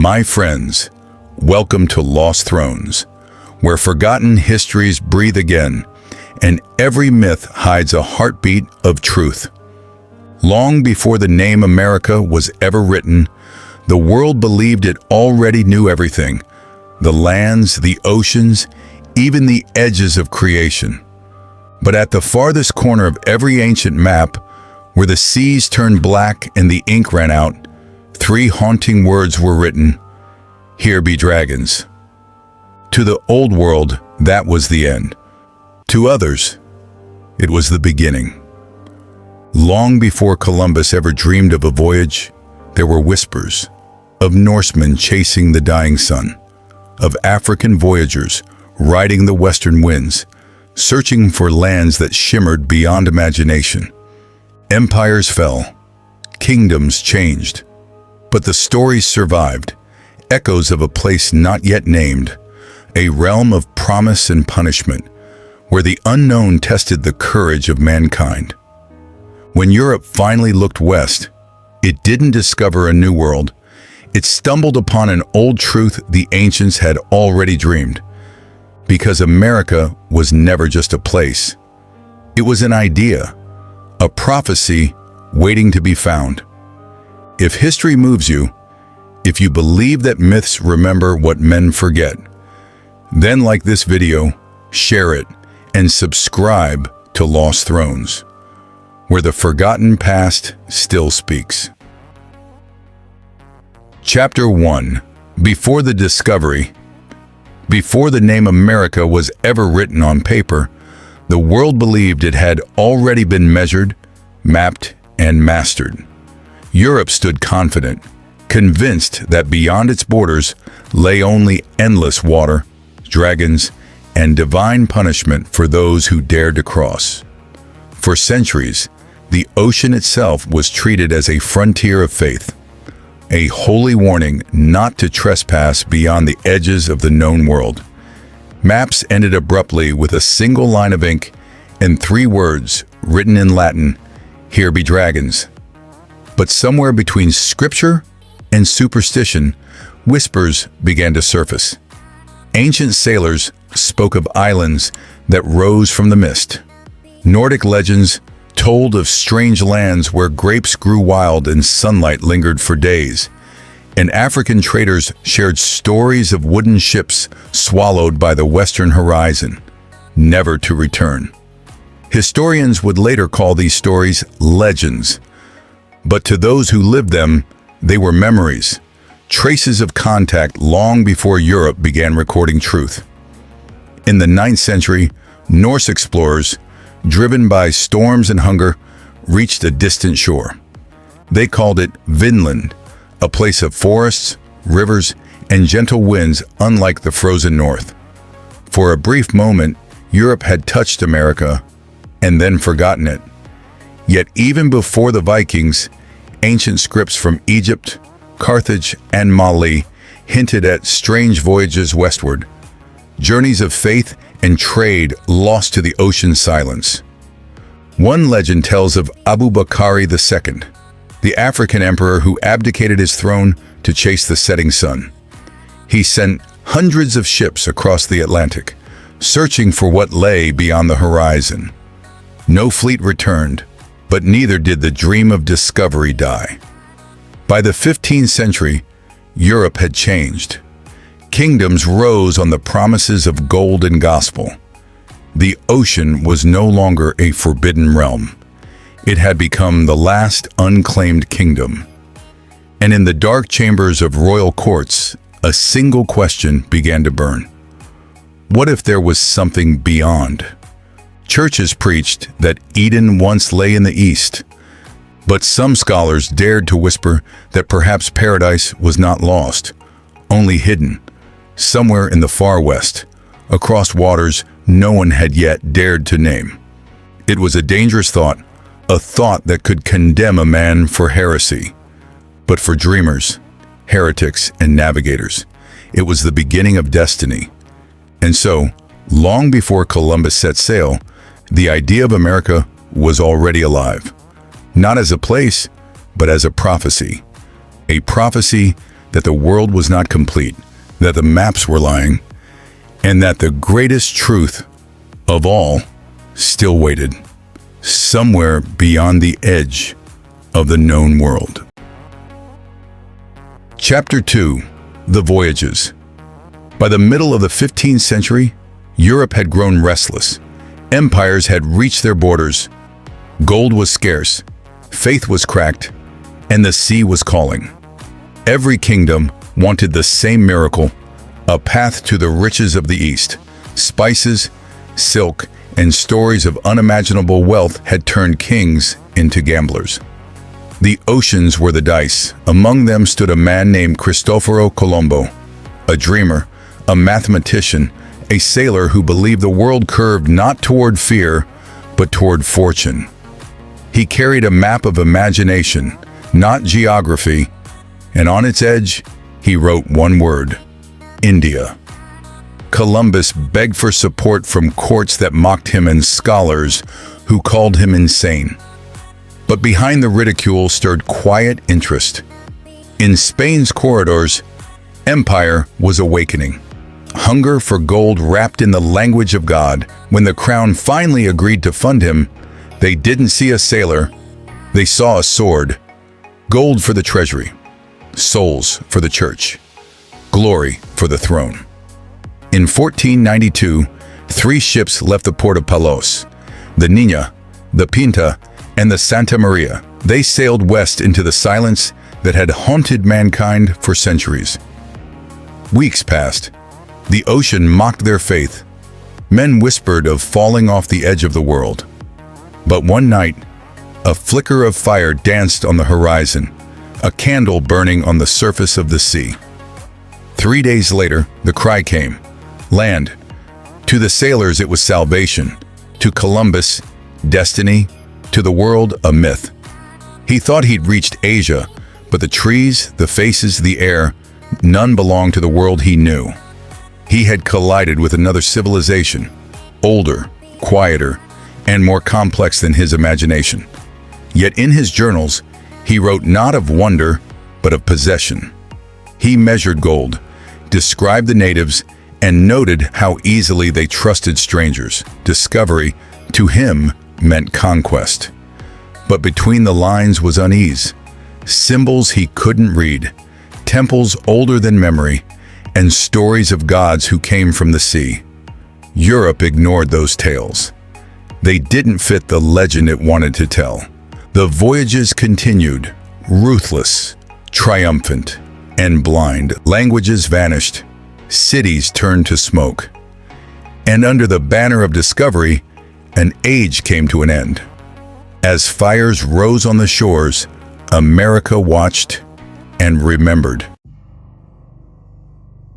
My friends, welcome to Lost Thrones, where forgotten histories breathe again, and every myth hides a heartbeat of truth. Long before the name America was ever written, the world believed it already knew everything: the lands, the oceans, even the edges of creation. But at the farthest corner of every ancient map, where the seas turned black and the ink ran out, three haunting words were written: "Here be dragons." To the old world, that was the end. To others, it was the beginning. Long before Columbus ever dreamed of a voyage, there were whispers of Norsemen chasing the dying sun, of African voyagers riding the western winds, searching for lands that shimmered beyond imagination. Empires fell, kingdoms changed, but the stories survived, echoes of a place not yet named, a realm of promise and punishment, where the unknown tested the courage of mankind. When Europe finally looked west, it didn't discover a new world. It stumbled upon an old truth the ancients had already dreamed. Because America was never just a place. It was an idea, a prophecy waiting to be found. If history moves you, if you believe that myths remember what men forget, then like this video, share it, and subscribe to Lost Thrones, where the forgotten past still speaks. Chapter 1. Before the discovery. Before the name America was ever written on paper, the world believed it had already been measured, mapped, and mastered. Europe stood confident, convinced that beyond its borders lay only endless water, dragons, and divine punishment for those who dared to cross. For centuries, the ocean itself was treated as a frontier of faith, a holy warning not to trespass beyond the edges of the known world. Maps ended abruptly with a single line of ink and three words written in Latin: "Here be dragons." But somewhere between scripture and superstition, whispers began to surface. Ancient sailors spoke of islands that rose from the mist. Nordic legends told of strange lands where grapes grew wild and sunlight lingered for days. And African traders shared stories of wooden ships swallowed by the western horizon, never to return. Historians would later call these stories legends. But to those who lived them, they were memories, traces of contact long before Europe began recording truth. In the 9th century, Norse explorers, driven by storms and hunger, reached a distant shore. They called it Vinland, a place of forests, rivers, and gentle winds unlike the frozen north. For a brief moment, Europe had touched America and then forgotten it. Yet even before the Vikings, ancient scripts from Egypt, Carthage, and Mali hinted at strange voyages westward, journeys of faith and trade lost to the ocean's silence. One legend tells of Abu Bakr II, the African emperor who abdicated his throne to chase the setting sun. He sent hundreds of ships across the Atlantic, searching for what lay beyond the horizon. No fleet returned, but neither did the dream of discovery die. By the 15th century, Europe had changed. Kingdoms rose on the promises of gold and gospel. The ocean was no longer a forbidden realm. It had become the last unclaimed kingdom. And in the dark chambers of royal courts, a single question began to burn. What if there was something beyond? Churches preached that Eden once lay in the east, but some scholars dared to whisper that perhaps paradise was not lost, only hidden, somewhere in the far west, across waters no one had yet dared to name. It was a dangerous thought, a thought that could condemn a man for heresy. But for dreamers, heretics, and navigators, it was the beginning of destiny. And so, long before Columbus set sail, the idea of America was already alive, not as a place, but as a prophecy that the world was not complete, that the maps were lying, and that the greatest truth of all still waited, somewhere beyond the edge of the known world. Chapter 2. The Voyages. By the middle of the 15th century, Europe had grown restless. Empires had reached their borders. Gold was scarce, faith was cracked, and the sea was calling. Every kingdom wanted the same miracle, a path to the riches of the East. Spices, silk, and stories of unimaginable wealth had turned kings into gamblers. The oceans were the dice. Among them stood a man named Cristoforo Colombo, a dreamer, a mathematician, a sailor who believed the world curved not toward fear, but toward fortune. He carried a map of imagination, not geography, and on its edge, he wrote one word: India. Columbus begged for support from courts that mocked him and scholars who called him insane. But behind the ridicule stirred quiet interest. In Spain's corridors, empire was awakening. Hunger for gold wrapped in the language of God. When the crown finally agreed to fund him, they didn't see a sailor, they saw a sword. Gold for the treasury, souls for the church, glory for the throne. In 1492, 3 ships left the port of Palos, the Niña, the Pinta, and the Santa Maria. They sailed west into the silence that had haunted mankind for centuries. Weeks passed. The ocean mocked their faith. Men whispered of falling off the edge of the world. But one night, a flicker of fire danced on the horizon, a candle burning on the surface of the sea. 3 days later, the cry came, land. To the sailors it was salvation. To Columbus, destiny. To the world, a myth. He thought he'd reached Asia, but the trees, the faces, the air, none belonged to the world he knew. He had collided with another civilization, older, quieter, and more complex than his imagination. Yet in his journals, he wrote not of wonder, but of possession. He measured gold, described the natives, and noted how easily they trusted strangers. Discovery, to him, meant conquest. But between the lines was unease, symbols he couldn't read, temples older than memory, and stories of gods who came from the sea. Europe ignored those tales. They didn't fit the legend it wanted to tell. The voyages continued, ruthless, triumphant, and blind. Languages vanished, cities turned to smoke. And under the banner of discovery, an age came to an end. As fires rose on the shores, America watched and remembered.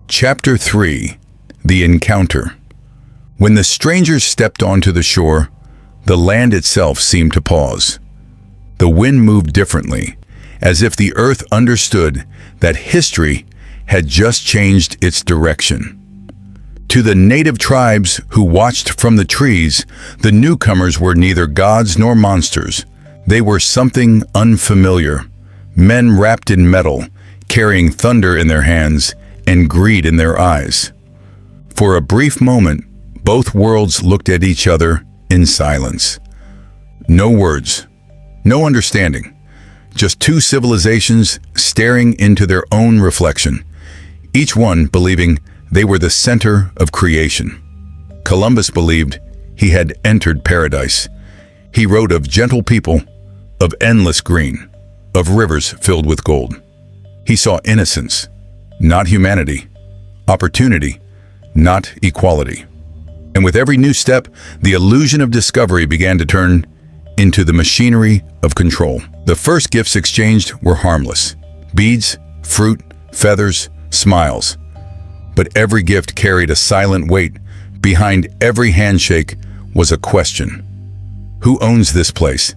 Chapter 3. The Encounter. When the strangers stepped onto the shore, the land itself seemed to pause. The wind moved differently, as if the earth understood that history had just changed its direction. To the native tribes who watched from the trees, the newcomers were neither gods nor monsters. They were something unfamiliar, men wrapped in metal, carrying thunder in their hands and greed in their eyes. For a brief moment, both worlds looked at each other in silence. No words, no understanding, just 2 civilizations staring into their own reflection, each one believing they were the center of creation. Columbus believed he had entered paradise. He wrote of gentle people, of endless green, of rivers filled with gold. He saw innocence, not humanity, opportunity, not equality. And with every new step, the illusion of discovery began to turn into the machinery of control. The first gifts exchanged were harmless: beads, fruit, feathers, smiles. But every gift carried a silent weight. Behind every handshake was a question. Who owns this place?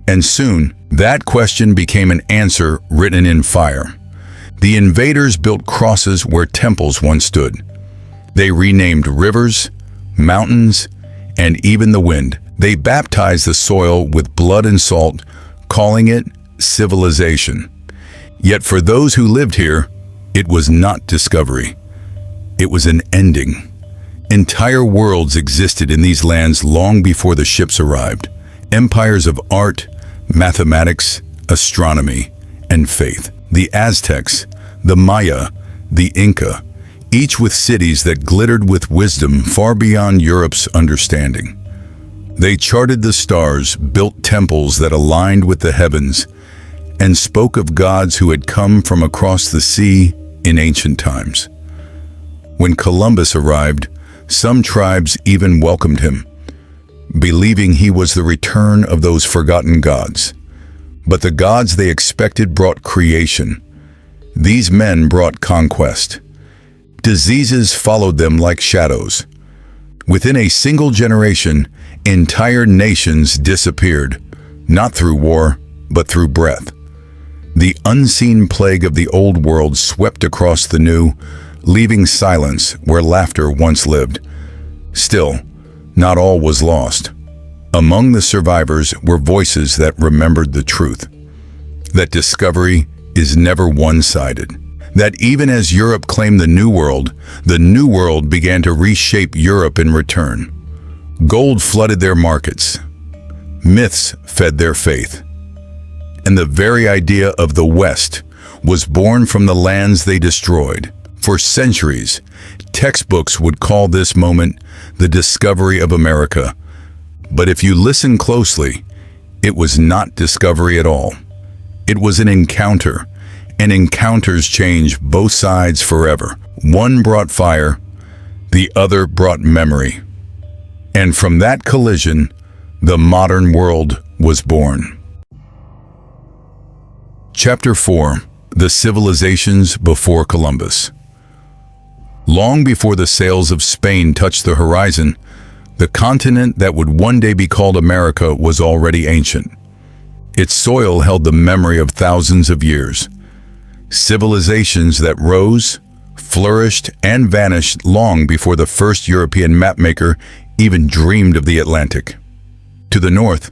And soon, that question became an answer written in fire. The invaders built crosses where temples once stood. They renamed rivers, mountains, and even the wind. They baptized the soil with blood and salt, calling it civilization. Yet for those who lived here, It was not discovery. It was an ending. Entire worlds existed in these lands long before the ships arrived. Empires of art, mathematics, astronomy, and faith. The Aztecs, the Maya, the Inca, each with cities that glittered with wisdom far beyond Europe's understanding. They charted the stars, built temples that aligned with the heavens, and spoke of gods who had come from across the sea in ancient times. When Columbus arrived, some tribes even welcomed him, believing he was the return of those forgotten gods. But the gods they expected brought creation. These men brought conquest. Diseases followed them like shadows. Within a single generation, entire nations disappeared, not through war, but through breath. The unseen plague of the old world swept across the new, leaving silence where laughter once lived. Still, not all was lost. Among the survivors were voices that remembered the truth. That discovery is never one-sided. That even as Europe claimed the New World began to reshape Europe in return. Gold flooded their markets. Myths fed their faith. And the very idea of the West was born from the lands they destroyed. For centuries, textbooks would call this moment the discovery of America. But if you listen closely, it was not discovery at all. It was an encounter, and encounters change both sides forever. One brought fire, the other brought memory. And from that collision, the modern world was born. Chapter 4: The Civilizations Before Columbus. Long before the sails of Spain touched the horizon, the continent that would one day be called America was already ancient. Its soil held the memory of thousands of years. Civilizations that rose, flourished, and vanished long before the first European mapmaker even dreamed of the Atlantic. To the north,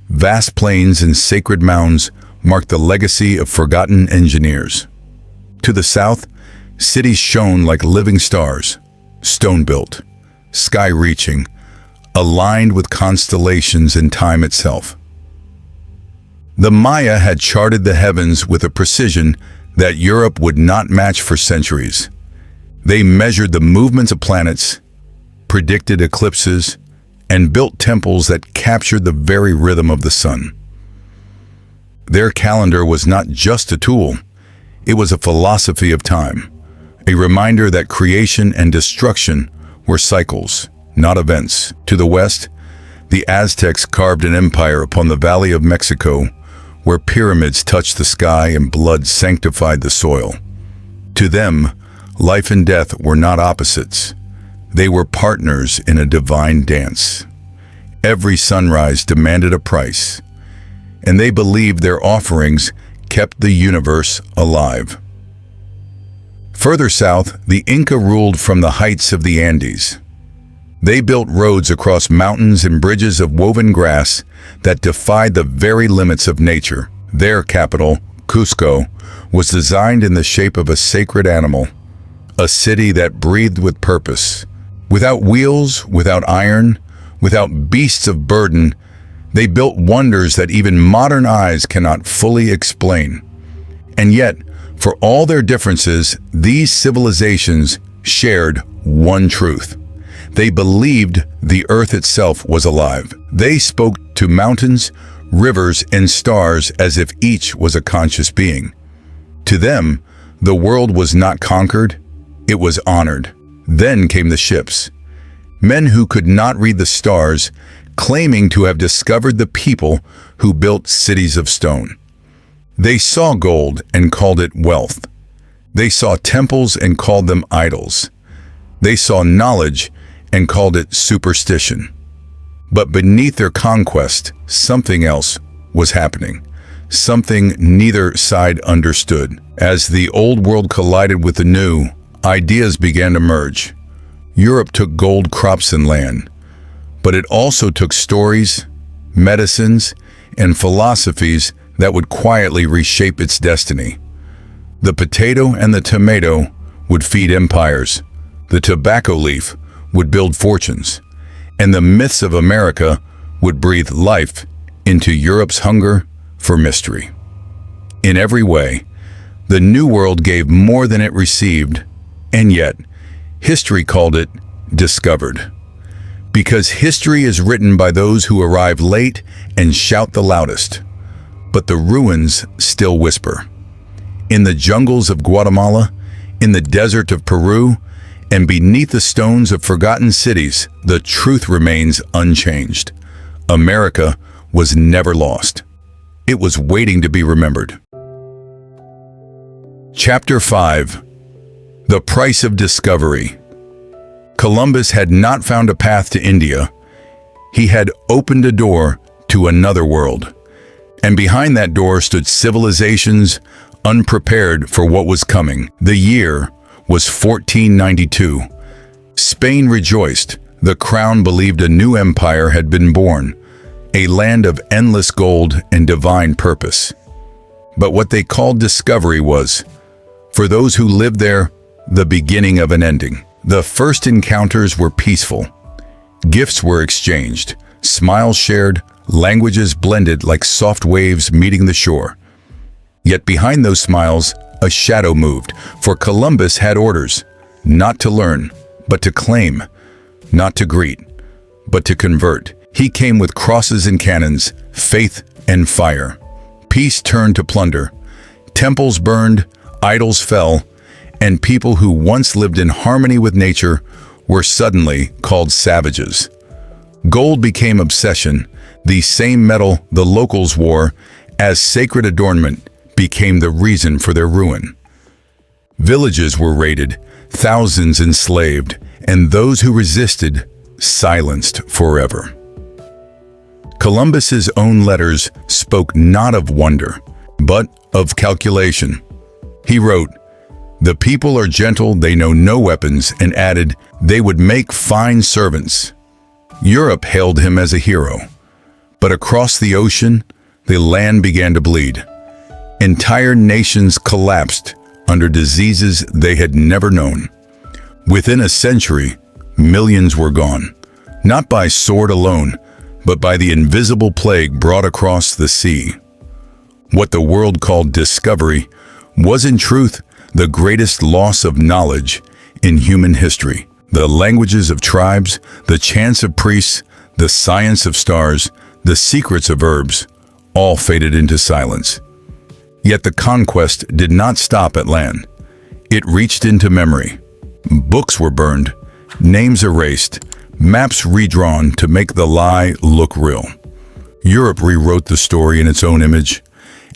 vast plains and sacred mounds marked the legacy of forgotten engineers. To the south, cities shone like living stars, stone-built, sky-reaching, aligned with constellations and time itself. The Maya had charted the heavens with a precision that Europe would not match for centuries. They measured the movements of planets, predicted eclipses, and built temples that captured the very rhythm of the sun. Their calendar was not just a tool, it was a philosophy of time, a reminder that creation and destruction were cycles, not events. To the west, the Aztecs carved an empire upon the Valley of Mexico, where pyramids touched the sky and blood sanctified the soil. To them, life and death were not opposites. They were partners in a divine dance. Every sunrise demanded a price, and they believed their offerings kept the universe alive. Further south, the Inca ruled from the heights of the Andes. They built roads across mountains and bridges of woven grass that defied the very limits of nature. Their capital, Cusco, was designed in the shape of a sacred animal, a city that breathed with purpose. Without wheels, without iron, without beasts of burden, they built wonders that even modern eyes cannot fully explain. And yet, for all their differences, these civilizations shared one truth. They believed the earth itself was alive. They spoke to mountains, rivers, and stars as if each was a conscious being. To them, the world was not conquered, it was honored. Then came the ships. Men who could not read the stars, claiming to have discovered the people who built cities of stone. They saw gold and called it wealth. They saw temples and called them idols. They saw knowledge and called it superstition. But beneath their conquest, something else was happening. Something neither side understood. As the old world collided with the new, ideas began to merge. Europe took gold crops and land, but it also took stories, medicines, and philosophies that would quietly reshape its destiny. The potato and the tomato would feed empires. The tobacco leaf would build fortunes. And the myths of America would breathe life into Europe's hunger for mystery. In every way, the New World gave more than it received, and yet, history called it discovered. Because history is written by those who arrive late and shout the loudest. But the ruins still whisper. In the jungles of Guatemala, in the desert of Peru, and beneath the stones of forgotten cities, the truth remains unchanged. America was never lost. It was waiting to be remembered. Chapter 5. The Price of Discovery. Columbus had not found a path to India. He had opened a door to another world. And behind that door stood civilizations unprepared for what was coming. The year was 1492. Spain rejoiced. The crown believed a new empire had been born, a land of endless gold and divine purpose. But what they called discovery was, for those who lived there, the beginning of an ending. The first encounters were peaceful. Gifts were exchanged, smiles shared, languages blended like soft waves meeting the shore. Yet behind those smiles, a shadow moved, for Columbus had orders, not to learn, but to claim, not to greet, but to convert. He came with crosses and cannons, faith and fire. Peace turned to plunder. Temples burned, idols fell, and people who once lived in harmony with nature were suddenly called savages. Gold became obsession. The same metal the locals wore as sacred adornment became the reason for their ruin. Villages were raided, thousands enslaved, and those who resisted silenced forever. Columbus's own letters spoke not of wonder, but of calculation. He wrote, "The people are gentle, they know no weapons," and added, "They would make fine servants." Europe hailed him as a hero. But across the ocean, the land began to bleed. Entire nations collapsed under diseases they had never known. Within a century, millions were gone, not by sword alone, but by the invisible plague brought across the sea. What the world called discovery was in truth the greatest loss of knowledge in human history. The languages of tribes, the chants of priests, the science of stars, the secrets of herbs, all faded into silence. Yet the conquest did not stop at land. It reached into memory. Books were burned, names erased, maps redrawn to make the lie look real. Europe rewrote the story in its own image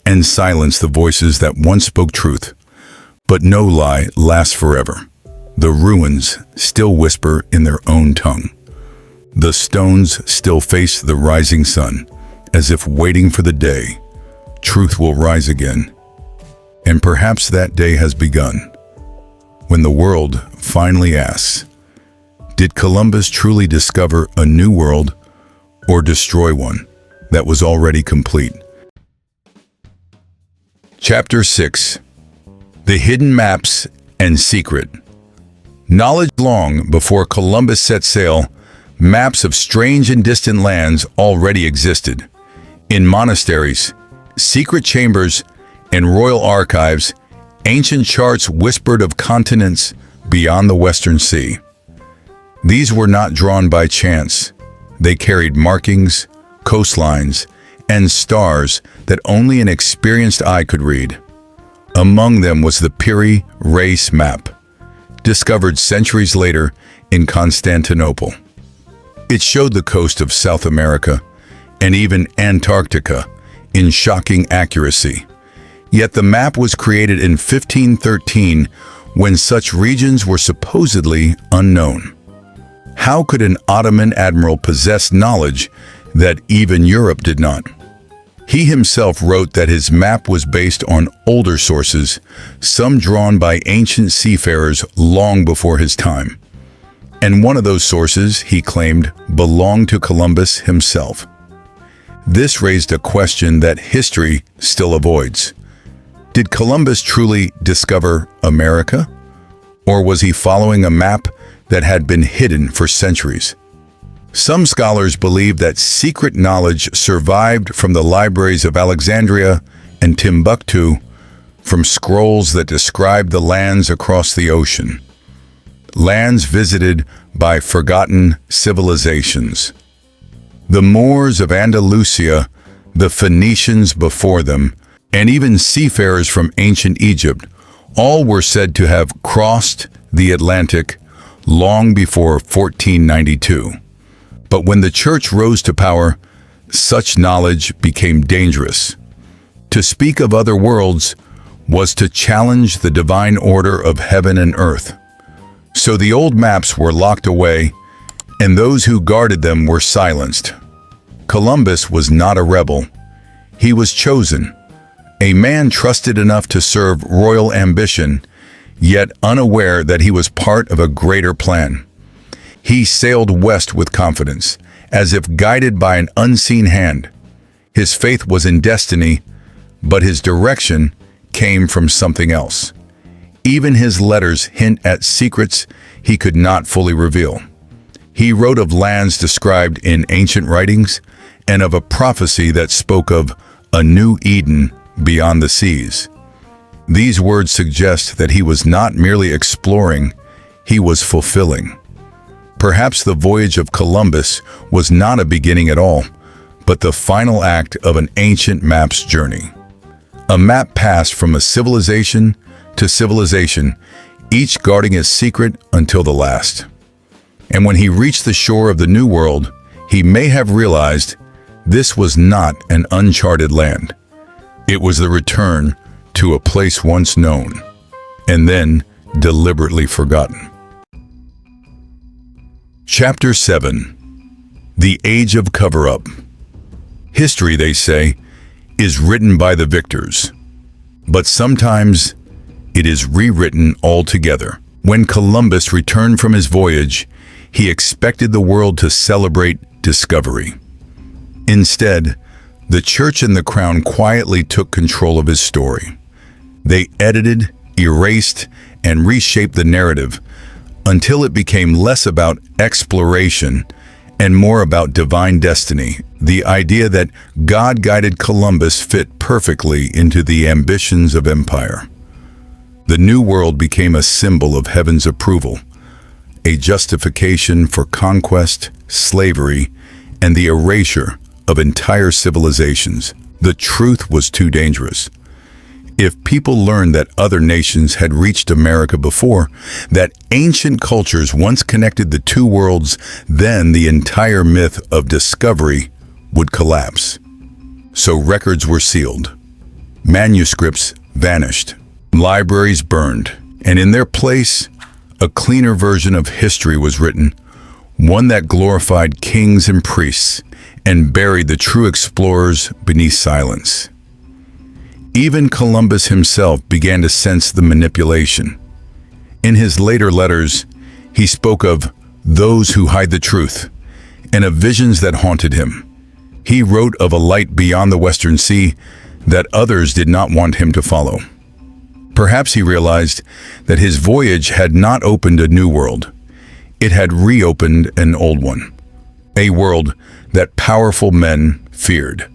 and silenced the voices that once spoke truth. But no lie lasts forever. The ruins still whisper in their own tongue. The stones still face the rising sun, as if waiting for the day truth will rise again. And perhaps that day has begun, when the world finally asks, did Columbus truly discover a new world or destroy one that was already complete? Chapter 6. The Hidden Maps and Secret. Knowledge. Long before Columbus set sail, maps of strange and distant lands already existed. In monasteries, secret chambers, and royal archives, ancient charts whispered of continents beyond the Western Sea. These were not drawn by chance. They carried markings, coastlines, and stars that only an experienced eye could read. Among them was the pre-race map, discovered centuries later in Constantinople. It showed the coast of South America and even Antarctica in shocking accuracy. Yet the map was created in 1513 when such regions were supposedly unknown. How could an Ottoman admiral possess knowledge that even Europe did not? He himself wrote that his map was based on older sources, some drawn by ancient seafarers long before his time. And one of those sources, he claimed, belonged to Columbus himself. This raised a question that history still avoids. Did Columbus truly discover America? Or was he following a map that had been hidden for centuries? Some scholars believe that secret knowledge survived from the libraries of Alexandria and Timbuktu, from scrolls that describe the lands across the ocean, lands visited by forgotten civilizations. The Moors of Andalusia, the Phoenicians before them, and even seafarers from ancient Egypt, all were said to have crossed the Atlantic long before 1492. But when the church rose to power, such knowledge became dangerous. To speak of other worlds was to challenge the divine order of heaven and earth. So the old maps were locked away, and those who guarded them were silenced. Columbus was not a rebel. He was chosen, a man trusted enough to serve royal ambition, yet unaware that he was part of a greater plan. He sailed west with confidence, as if guided by an unseen hand. His faith was in destiny, but his direction came from something else. Even his letters hint at secrets he could not fully reveal. He wrote of lands described in ancient writings and of a prophecy that spoke of a new Eden beyond the seas. These words suggest that he was not merely exploring, he was fulfilling. Perhaps the voyage of Columbus was not a beginning at all, but the final act of an ancient map's journey. A map passed from a civilization to civilization, each guarding its secret until the last. And when he reached the shore of the New World, he may have realized this was not an uncharted land. It was the return to a place once known, and then deliberately forgotten. Chapter 7. The Age of Cover-Up. History, they say, is written by the victors, but sometimes it is rewritten altogether. When Columbus returned from his voyage, he expected the world to celebrate discovery. Instead, the church and the crown quietly took control of his story. They edited, erased, and reshaped the narrative until it became less about exploration and more about divine destiny. The idea that God guided Columbus fit perfectly into the ambitions of empire. The New World became a symbol of heaven's approval, a justification for conquest, slavery, and the erasure of entire civilizations. The truth was too dangerous. If people learned that other nations had reached America before, that ancient cultures once connected the two worlds, then the entire myth of discovery would collapse. So records were sealed. Manuscripts vanished. Libraries burned. And in their place, a cleaner version of history was written, one that glorified kings and priests and buried the true explorers beneath silence. Even Columbus himself began to sense the manipulation. In his later letters, he spoke of those who hide the truth and of visions that haunted him. He wrote of a light beyond the Western Sea that others did not want him to follow. Perhaps he realized that his voyage had not opened a new world. It had reopened an old one, a world that powerful men feared.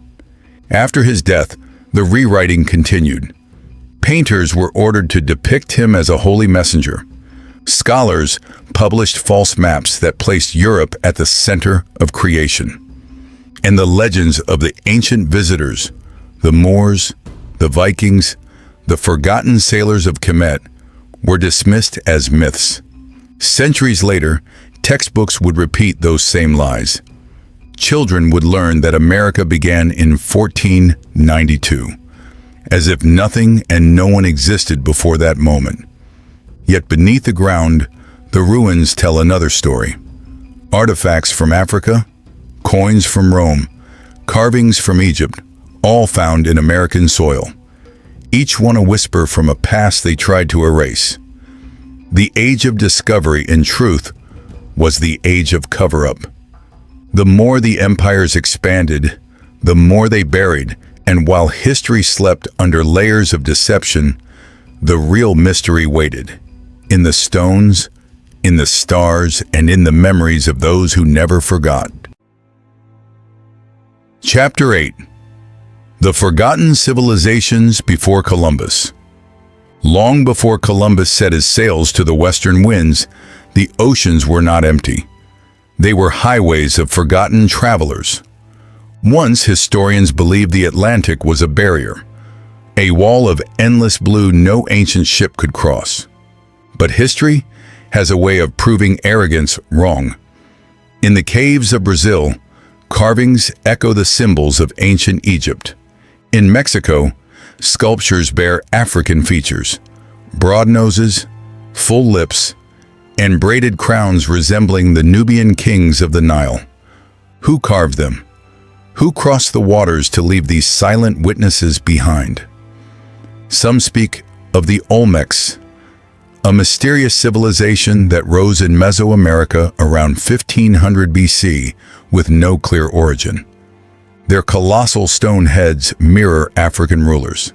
After his death, the rewriting continued. Painters were ordered to depict him as a holy messenger. Scholars published false maps that placed Europe at the center of creation. And the legends of the ancient visitors, the Moors, the Vikings, the forgotten sailors of Kemet, were dismissed as myths. Centuries later, textbooks would repeat those same lies. Children would learn that America began in 1492, as if nothing and no one existed before that moment. Yet beneath the ground, the ruins tell another story. Artifacts from Africa, coins from Rome, carvings from Egypt, all found in American soil. Each one a whisper from a past they tried to erase. The age of discovery and truth was the age of cover-up. The more the empires expanded, the more they buried, And while history slept under layers of deception, the real mystery waited. In the stones, in the stars, and in the memories of those who never forgot. Chapter 8. The Forgotten Civilizations Before Columbus. Long before Columbus set his sails to the western winds, the oceans were not empty. They were highways of forgotten travelers. Once, historians believed the Atlantic was a barrier, a wall of endless blue no ancient ship could cross. But history has a way of proving arrogance wrong. In the caves of Brazil, carvings echo the symbols of ancient Egypt. In Mexico, sculptures bear African features, broad noses, full lips, and braided crowns resembling the Nubian kings of the Nile. Who carved them? Who crossed the waters to leave these silent witnesses behind? Some speak of the Olmecs, a mysterious civilization that rose in Mesoamerica around 1500 BC with no clear origin. Their colossal stone heads mirror African rulers.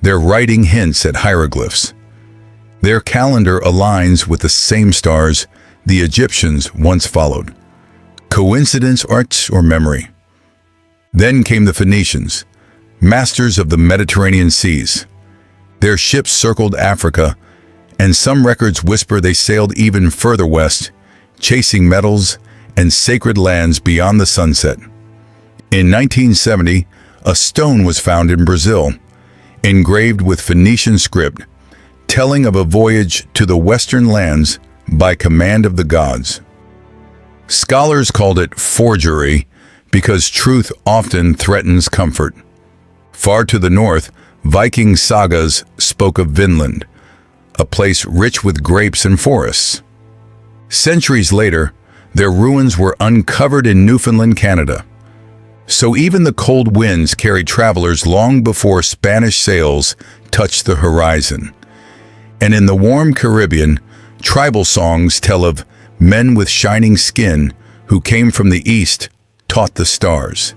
Their writing hints at hieroglyphs. Their calendar aligns with the same stars the Egyptians once followed. Coincidence, art, or memory? Then came the Phoenicians, masters of the Mediterranean seas. Their ships circled Africa, and some records whisper they sailed even further west, chasing metals and sacred lands beyond the sunset. In 1970, a stone was found in Brazil, engraved with Phoenician script, telling of a voyage to the western lands by command of the gods. Scholars called it forgery because truth often threatens comfort. Far to the north, Viking sagas spoke of Vinland, a place rich with grapes and forests. Centuries later, their ruins were uncovered in Newfoundland, Canada. So even the cold winds carried travelers long before Spanish sails touched the horizon. And in the warm Caribbean, tribal songs tell of men with shining skin who came from the east, taught the stars,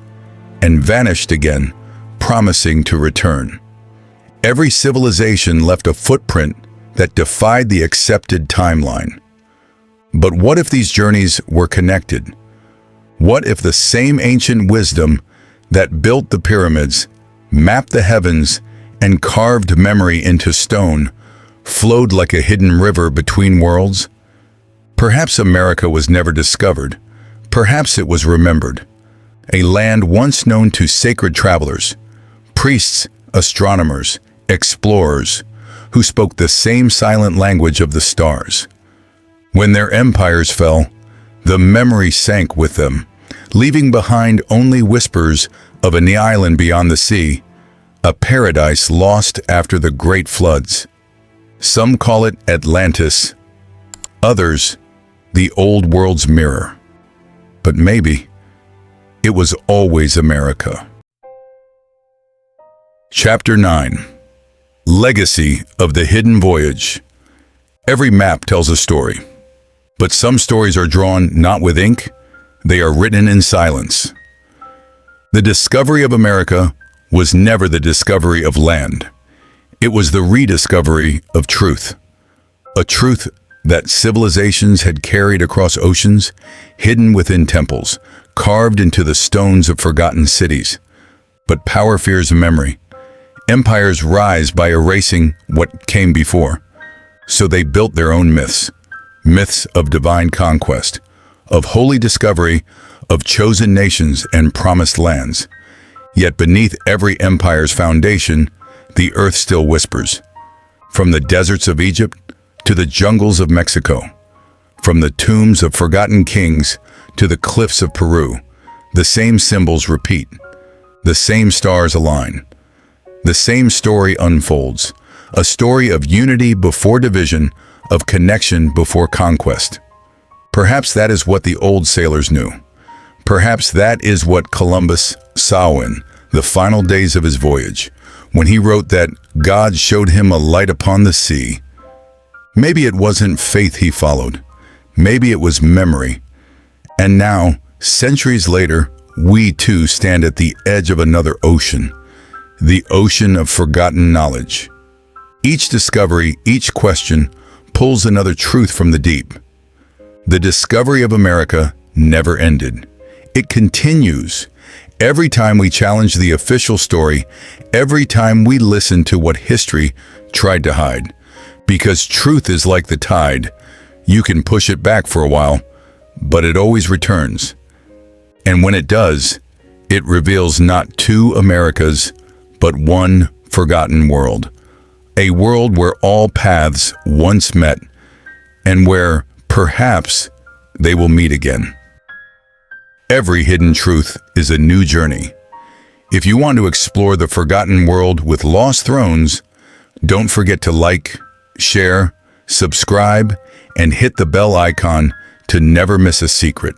and vanished again, promising to return. Every civilization left a footprint that defied the accepted timeline. But what if these journeys were connected? What if the same ancient wisdom that built the pyramids, mapped the heavens, and carved memory into stone flowed like a hidden river between worlds? Perhaps America was never discovered. Perhaps it was remembered. A land once known to sacred travelers, priests, astronomers, explorers, who spoke the same silent language of the stars. When their empires fell, the memory sank with them, leaving behind only whispers of an island beyond the sea, a paradise lost after the great floods. Some call it Atlantis, others, the old world's mirror. But maybe it was always America. Chapter 9. Legacy of the Hidden Voyage. Every map tells a story, but some stories are drawn not with ink, they are written in silence. The discovery of America was never the discovery of land. It was the rediscovery of truth. A truth that civilizations had carried across oceans, hidden within temples, carved into the stones of forgotten cities. But power fears memory. Empires rise by erasing what came before. So they built their own myths. Myths of divine conquest, of holy discovery, of chosen nations and promised lands. Yet beneath every empire's foundation, the earth still whispers. From the deserts of Egypt to the jungles of Mexico, from the tombs of forgotten kings to the cliffs of Peru, the same symbols repeat, the same stars align, the same story unfolds, a story of unity before division, of connection before conquest. Perhaps that is what the old sailors knew. Perhaps that is what Columbus saw in the final days of his voyage, when he wrote that God showed him a light upon the sea. Maybe it wasn't faith he followed. Maybe it was memory. And now, centuries later, we too stand at the edge of another ocean, the ocean of forgotten knowledge. Each discovery, each question, pulls another truth from the deep. The discovery of America never ended. It continues. Every time we challenge the official story, every time we listen to what history tried to hide. Because truth is like the tide. You can push it back for a while, but it always returns. And when it does, it reveals not two Americas, but one forgotten world. A world where all paths once met, and where, perhaps, they will meet again. Every hidden truth is a new journey. If you want to explore the forgotten world with Lost Thrones, don't forget to like, share, subscribe, and hit the bell icon to never miss a secret.